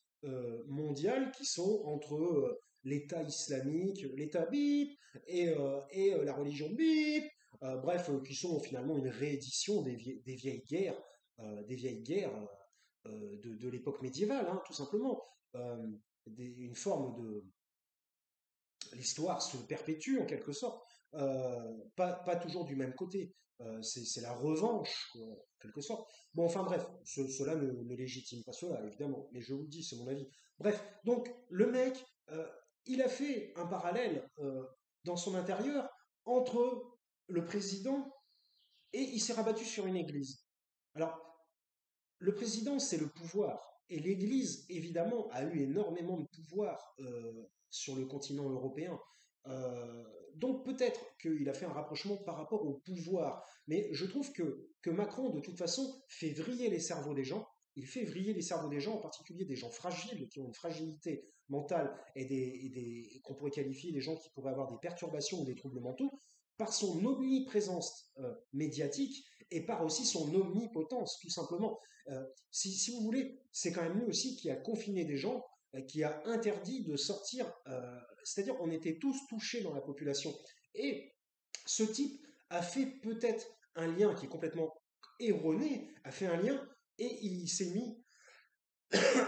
mondiales qui sont entre l'État islamique, l'État bip, et la religion bip, bref, qui sont finalement une réédition des vieilles guerres, de l'époque médiévale, hein, tout simplement. Euh, une forme de, l'histoire se perpétue en quelque sorte, pas toujours du même côté. C'est la revanche, quoi, en quelque sorte. Bon, enfin bref, cela ne légitime pas cela, évidemment, mais je vous le dis, c'est mon avis. Bref, donc le mec, il a fait un parallèle dans son intérieur entre le président et il s'est rabattu sur une église. Alors, le président, c'est le pouvoir. Et l'Église, évidemment, a eu énormément de pouvoir sur le continent européen. Euh, donc peut-être qu'il a fait un rapprochement par rapport au pouvoir. Mais je trouve que Macron, de toute façon, fait vriller les cerveaux des gens. Il fait vriller les cerveaux des gens, en particulier des gens fragiles, qui ont une fragilité mentale qu'on pourrait qualifier des gens qui pourraient avoir des perturbations ou des troubles mentaux, par son omniprésence médiatique et par aussi son omnipotence, tout simplement. Si vous voulez, c'est quand même lui aussi qui a confiné des gens, qui a interdit de sortir. C'est-à-dire, on était tous touchés dans la population. Et ce type a fait peut-être un lien qui est complètement erroné, a fait un lien et il s'est mis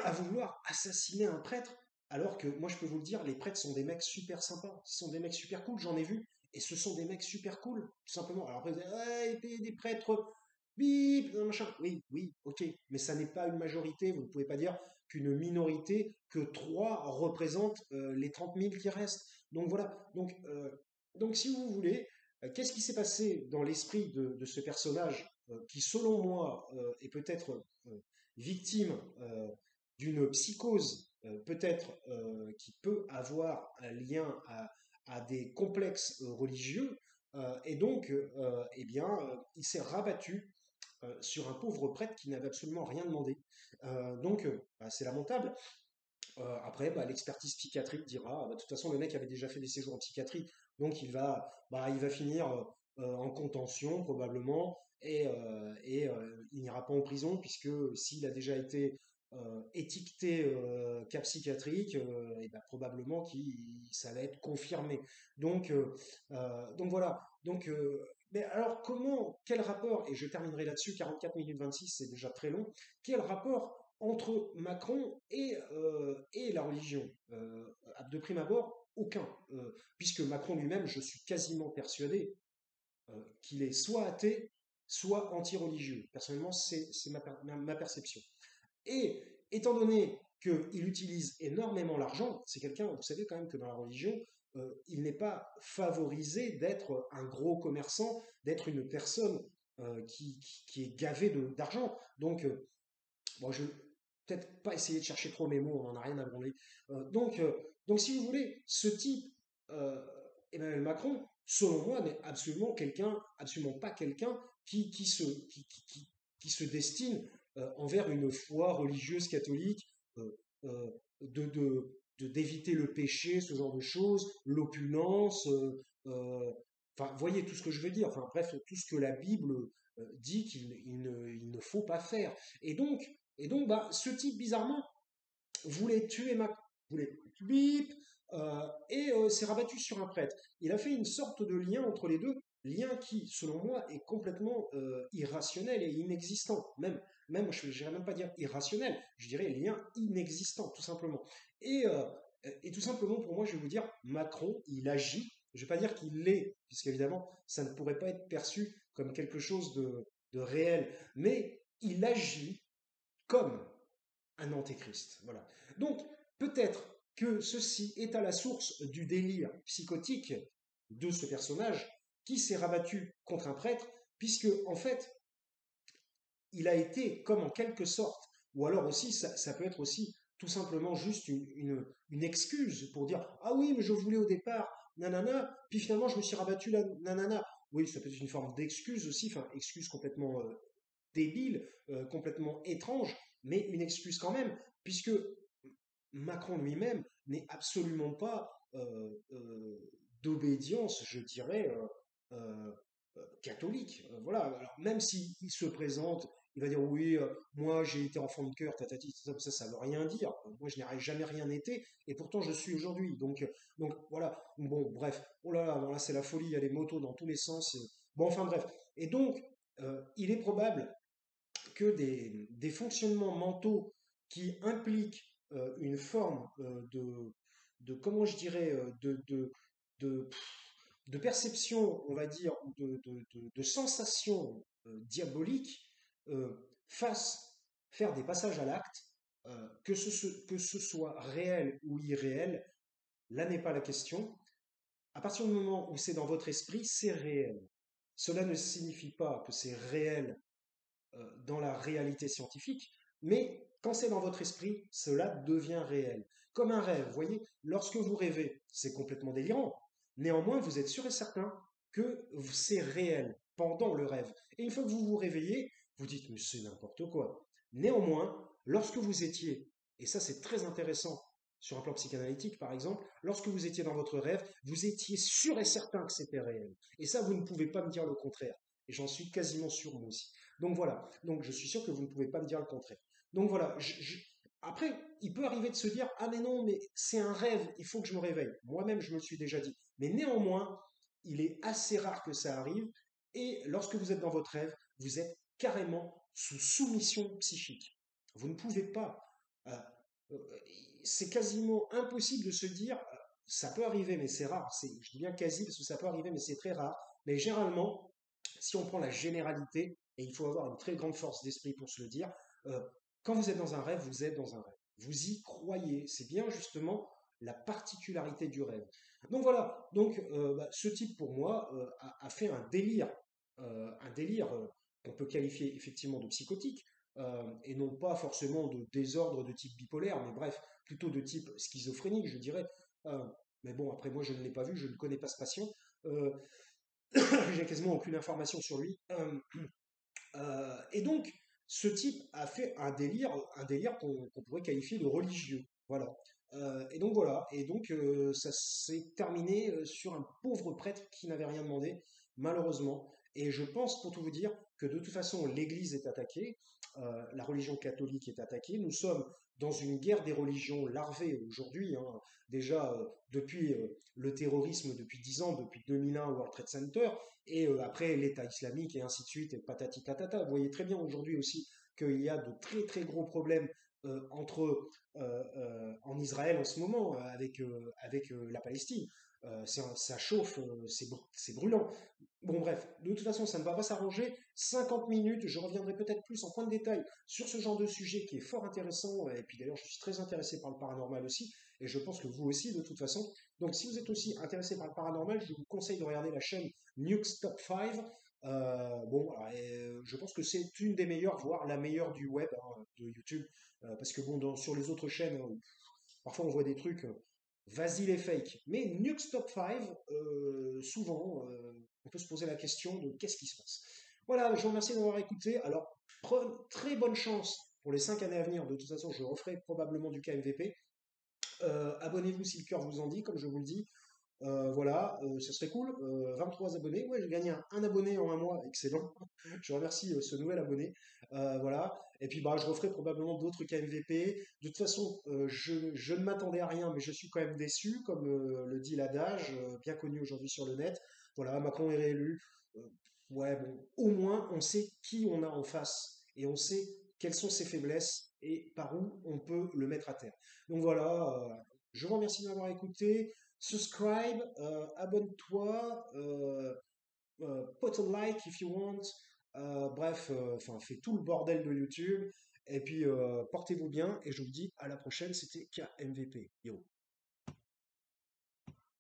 à vouloir assassiner un prêtre, alors que moi je peux vous le dire, les prêtres sont des mecs super sympas, ce sont des mecs super cool, j'en ai vu, et ce sont des mecs super cool, tout simplement. Alors après vous dites, ouais, des prêtres, bip, machin, oui, oui, ok, mais ça n'est pas une majorité, vous ne pouvez pas dire qu'une minorité, que trois représentent les 30 000 qui restent. Donc voilà, donc si vous voulez, qu'est-ce qui s'est passé dans l'esprit de ce personnage qui, selon moi, est peut-être victime d'une psychose, peut-être qui peut avoir un lien à des complexes religieux, et donc, eh bien, il s'est rabattu sur un pauvre prêtre qui n'avait absolument rien demandé. Donc, bah, c'est lamentable. Après, bah, l'expertise psychiatrique dira, ah, bah, de toute façon, le mec avait déjà fait des séjours en psychiatrie, donc il va finir en contention probablement, et il n'ira pas en prison puisque s'il a déjà été étiqueté cas psychiatrique, et bah, probablement ça va être confirmé. Donc voilà. Mais alors quel rapport, et je terminerai là-dessus, 44 minutes 26, c'est déjà très long, quel rapport entre Macron et la religion? De prime abord, aucun. Puisque Macron lui-même, je suis quasiment persuadé qu'il est soit athée, soit anti-religieux. Personnellement, c'est ma perception. Et étant donné qu'il utilise énormément l'argent. C'est quelqu'un, vous savez quand même que dans la religion, il n'est pas favorisé d'être un gros commerçant, d'être une personne qui est gavée d'argent. Donc, bon, je vais peut-être pas essayer de chercher trop mes mots, on n'en a rien à branler. Donc, si vous voulez, ce type, euh, Emmanuel Macron, selon moi, n'est absolument pas quelqu'un qui se destine envers une foi religieuse catholique, euh, euh, d'éviter le péché, ce genre de choses, l'opulence, enfin, voyez tout ce que je veux dire, enfin, bref, tout ce que la Bible dit qu'il ne faut pas faire. Et donc, bah, ce type, bizarrement, voulait tuer voulait bip, et s'est rabattu sur un prêtre. Il a fait une sorte de lien entre les deux, lien qui, selon moi, est complètement irrationnel et inexistant. Je n'irais même pas dire irrationnel, je dirais lien inexistant, tout simplement. Et, euh, et tout simplement, pour moi, je vais vous dire, Macron, il agit, je ne vais pas dire qu'il l'est, puisqu'évidemment, ça ne pourrait pas être perçu comme quelque chose de réel, mais il agit comme un antéchrist. Voilà. Donc, peut-être que ceci est à la source du délire psychotique de ce personnage qui s'est rabattu contre un prêtre, puisque, en fait, il a été comme en quelque sorte, ou alors aussi, ça peut être aussi tout simplement juste une excuse pour dire ah oui, mais je voulais au départ, nanana, puis finalement je me suis rabattu là, nanana. Oui, ça peut être une forme d'excuse aussi, enfin, excuse complètement débile, complètement étrange, mais une excuse quand même, puisque Macron lui-même n'est absolument pas d'obédience, je dirais, catholique. Voilà. Alors, même s'il se présente, il va dire oui, moi j'ai été enfant de cœur, tatati, ça veut rien dire. Moi je n'ai jamais rien été, et pourtant je suis aujourd'hui. Donc voilà. Bon, bref. Oh là là, bon, là c'est la folie, il y a des motos dans tous les sens. Bon, enfin bref. Et donc, il est probable que des fonctionnements mentaux qui impliquent une forme comment je dirais, de, de perception, on va dire, de sensation diabolique, fassent faire des passages à l'acte, que ce soit réel ou irréel, là n'est pas la question. À partir du moment où c'est dans votre esprit, c'est réel. Cela ne signifie pas que c'est réel dans la réalité scientifique, mais quand c'est dans votre esprit, cela devient réel. Comme un rêve, vous voyez, lorsque vous rêvez, c'est complètement délirant. Néanmoins, vous êtes sûr et certain que c'est réel pendant le rêve. Et une fois que vous vous réveillez, vous dites, mais c'est n'importe quoi. Néanmoins, lorsque vous étiez, et ça c'est très intéressant sur un plan psychanalytique par exemple, lorsque vous étiez dans votre rêve, vous étiez sûr et certain que c'était réel. Et ça, vous ne pouvez pas me dire le contraire. Et j'en suis quasiment sûr moi aussi. Donc voilà, donc je suis sûr que vous ne pouvez pas me dire le contraire. Donc voilà, après, il peut arriver de se dire, ah mais non, mais c'est un rêve, il faut que je me réveille. Moi-même, je me le suis déjà dit. Mais néanmoins, il est assez rare que ça arrive, et lorsque vous êtes dans votre rêve, vous êtes carrément sous soumission psychique. Vous ne pouvez pas. euh, euh, c'est quasiment impossible de se dire, ça peut arriver, mais c'est rare. Je dis bien quasi parce que ça peut arriver, mais c'est très rare. Mais généralement, si on prend la généralité, et il faut avoir une très grande force d'esprit pour se le dire, euh, quand vous êtes dans un rêve, vous êtes dans un rêve. Vous y croyez. C'est bien justement la particularité du rêve. Donc voilà, donc bah, ce type pour moi a fait un délire qu'on peut qualifier effectivement de psychotique, et non pas forcément de désordre de type bipolaire, mais bref, plutôt de type schizophrénique, je dirais. Euh, mais bon, après moi je ne l'ai pas vu, je ne connais pas ce patient. Euh, j'ai quasiment aucune information sur lui. Et donc, ce type a fait un délire qu'on pourrait qualifier de religieux. Voilà. Et donc voilà. Et donc ça s'est terminé sur un pauvre prêtre qui n'avait rien demandé, malheureusement. Et je pense, pour tout vous dire, que de toute façon, l'Église est attaquée, la religion catholique est attaquée. Nous sommes dans une guerre des religions larvée aujourd'hui, hein. Déjà depuis le terrorisme depuis 10 ans, depuis 2001 World Trade Center, et après l'État islamique et ainsi de suite, et patati patata. Vous voyez très bien aujourd'hui aussi qu'il y a de très très gros problèmes en Israël en ce moment avec la Palestine. Ça chauffe, c'est brûlant. Bon, bref, de toute façon, ça ne va pas s'arranger. 50 minutes, je reviendrai peut-être plus en point de détail sur ce genre de sujet qui est fort intéressant. Et puis d'ailleurs, je suis très intéressé par le paranormal aussi, et je pense que vous aussi, de toute façon. Donc, si vous êtes aussi intéressé par le paranormal, je vous conseille de regarder la chaîne Nukes Top 5. Bon, voilà, je pense que c'est une des meilleures, voire la meilleure du web, hein, de YouTube, parce que bon, sur les autres chaînes, parfois on voit des trucs, vas-y les fakes. Mais Nukes Top 5, souvent, on peut se poser la question de qu'est-ce qui se passe. Voilà, je vous remercie d'avoir écouté. Alors, très bonne chance pour les 5 années à venir. De toute façon, je referai probablement du KMVP. Abonnez-vous si le cœur vous en dit, comme je vous le dis. Voilà, ce serait cool. 23 abonnés. Ouais, j'ai gagné un abonné en un mois. Excellent. Je remercie ce nouvel abonné. Voilà. Et puis, bah, je referai probablement d'autres KMVP. De toute façon, je ne m'attendais à rien, mais je suis quand même déçu, comme le dit l'adage, bien connu aujourd'hui sur le net. Voilà, Macron est réélu. Euh, ouais, bon, au moins, on sait qui on a en face et on sait quelles sont ses faiblesses et par où on peut le mettre à terre. Donc voilà, je vous remercie de m'avoir écouté. Subscribe, abonne-toi, put a like if you want. Bref, enfin, fais tout le bordel de YouTube. Et puis, portez-vous bien. Et je vous dis à la prochaine. C'était KMVP. Yo.